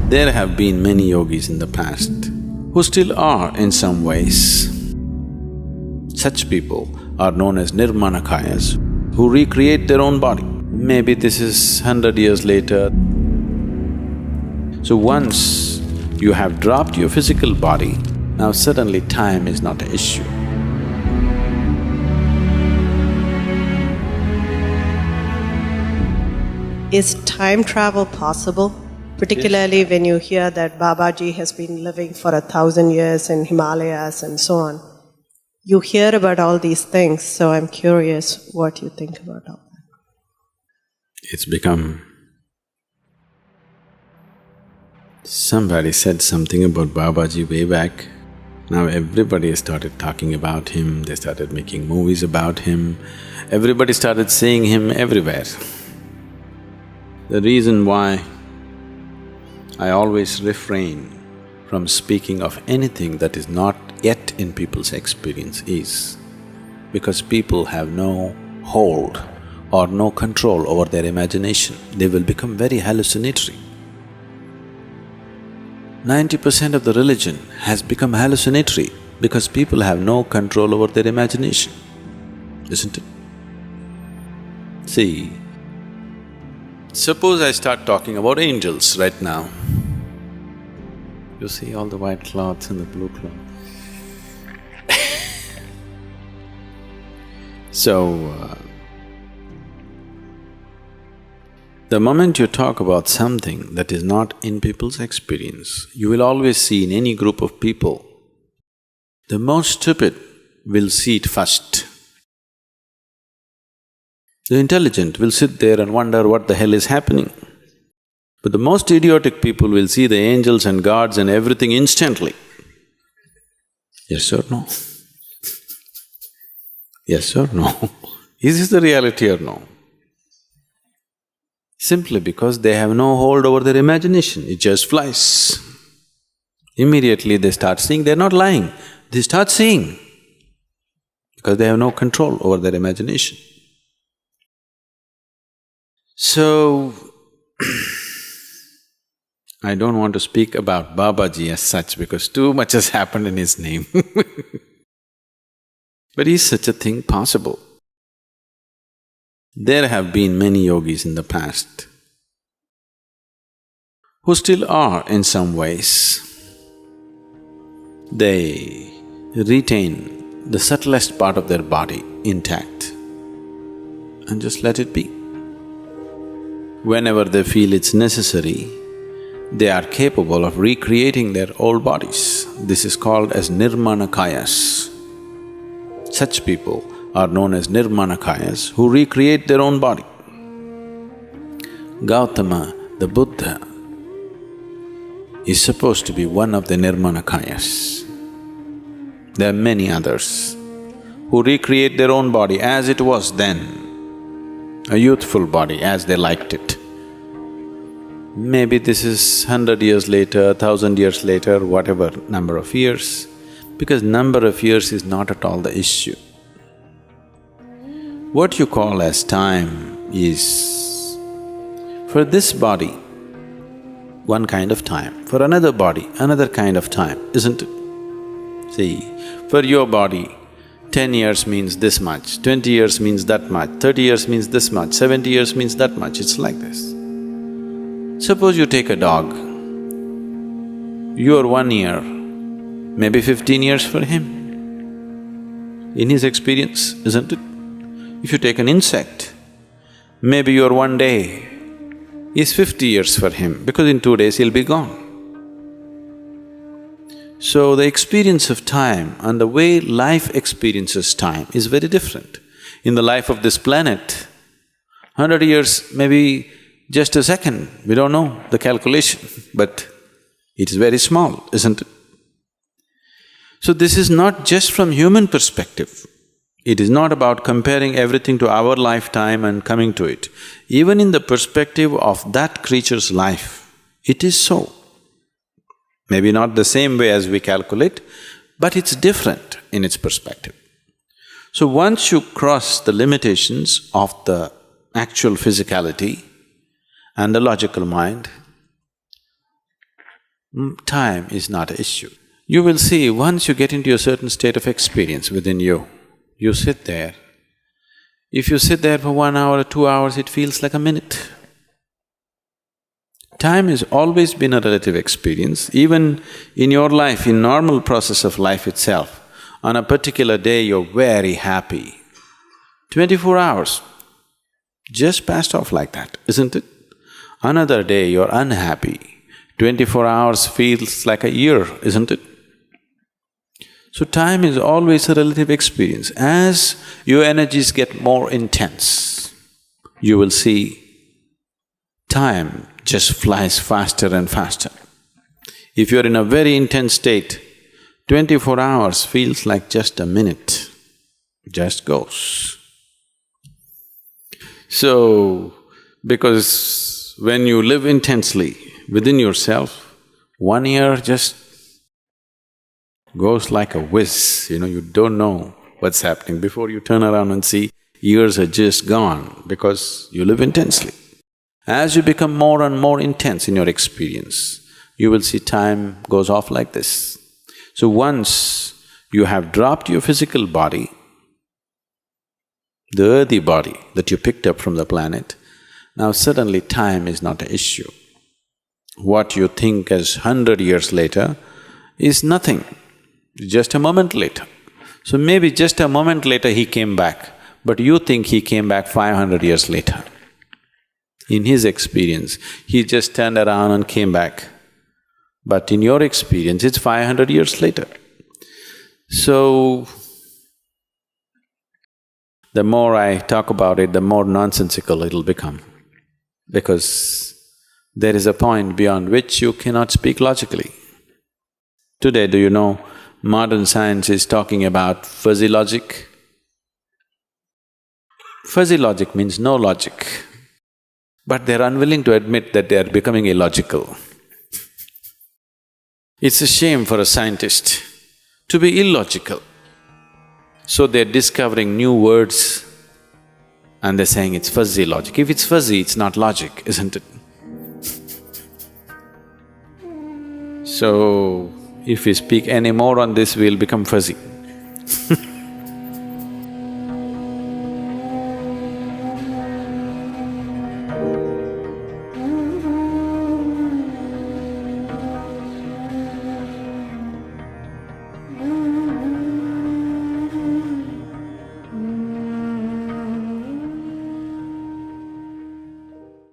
There have been many yogis in the past who still are in some ways. Such people are known as Nirmanakayas, who recreate their own body. Maybe this is 100 years later. So once you have dropped your physical body, now suddenly time is not an issue. Is time travel possible? Particularly when you hear that Babaji has been living for 1,000 years in Himalayas and so on. You hear about all these things, so I'm curious what you think about all that. It's become… Somebody said something about Babaji way back. Now everybody has started talking about him, they started making movies about him, everybody started seeing him everywhere. The reason why I always refrain from speaking of anything that is not yet in people's experience is because people have no hold or no control over their imagination. They will become very hallucinatory. 90% of the religion has become hallucinatory because people have no control over their imagination, isn't it? See, suppose I start talking about angels right now. You see all the white cloths and the blue cloth. The moment you talk about something that is not in people's experience, you will always see in any group of people, the most stupid will see it first. The intelligent will sit there and wonder what the hell is happening. But the most idiotic people will see the angels and gods and everything instantly. Yes or no? Yes or no? Is this the reality or no? Simply because they have no hold over their imagination, it just flies. Immediately they start seeing, they're not lying, they start seeing because they have no control over their imagination. So, I don't want to speak about Babaji as such because too much has happened in his name But is such a thing possible? There have been many yogis in the past who still are in some ways. They retain the subtlest part of their body intact and just let it be. Whenever they feel it's necessary, they are capable of recreating their old bodies. This is called as Nirmanakayas. Such people are known as Nirmanakayas who recreate their own body. Gautama, the Buddha, is supposed to be one of the Nirmanakayas. There are many others who recreate their own body as it was then, a youthful body as they liked it. Maybe this is 100 years later, 1,000 years later, whatever number of years, because number of years is not at all the issue. What you call as time is, for this body, one kind of time, for another body, another kind of time, isn't it? See, for your body, 10 years means this much, 20 years means that much, 30 years means this much, 70 years means that much, it's like this. Suppose you take a dog, your 1 year, maybe 15 years for him, in his experience, isn't it? If you take an insect, maybe your 1 day is 50 years for him because in 2 days he'll be gone. So the experience of time and the way life experiences time is very different. In the life of this planet, 100 years may be just a second, we don't know the calculation, but it is very small, isn't it? So this is not just from human perspective. It is not about comparing everything to our lifetime and coming to it. Even in the perspective of that creature's life, it is so. Maybe not the same way as we calculate, but it's different in its perspective. So once you cross the limitations of the actual physicality and the logical mind, time is not an issue. You will see, once you get into a certain state of experience within you, you sit there. If you sit there for 1 hour or 2 hours, it feels like a minute. Time has always been a relative experience. Even in your life, in normal process of life itself, on a particular day you're very happy. 24 hours just passed off like that, isn't it? Another day you're unhappy. 24 hours feels like a year, isn't it? So time is always a relative experience. As your energies get more intense, you will see time just flies faster and faster. If you're in a very intense state, 24 hours feels like just a minute, just goes. So, because when you live intensely within yourself, 1 year just goes like a whiz, you don't know what's happening. Before you turn around and see, years are just gone because you live intensely. As you become more and more intense in your experience, you will see time goes off like this. So once you have dropped your physical body, the earthy body that you picked up from the planet, now suddenly time is not an issue. What you think as 100 years later is nothing, just a moment later. So maybe just a moment later he came back, but you think he came back 500 years later. In his experience, he just turned around and came back. But in your experience, it's 500 years later. So, the more I talk about it, the more nonsensical it'll become. Because there is a point beyond which you cannot speak logically. Today, do you know, modern science is talking about fuzzy logic? Fuzzy logic means no logic. But they're unwilling to admit that they are becoming illogical. It's a shame for a scientist to be illogical. So they're discovering new words and they're saying it's fuzzy logic. If it's fuzzy, it's not logic, isn't it? So, if we speak any more on this, we'll become fuzzy.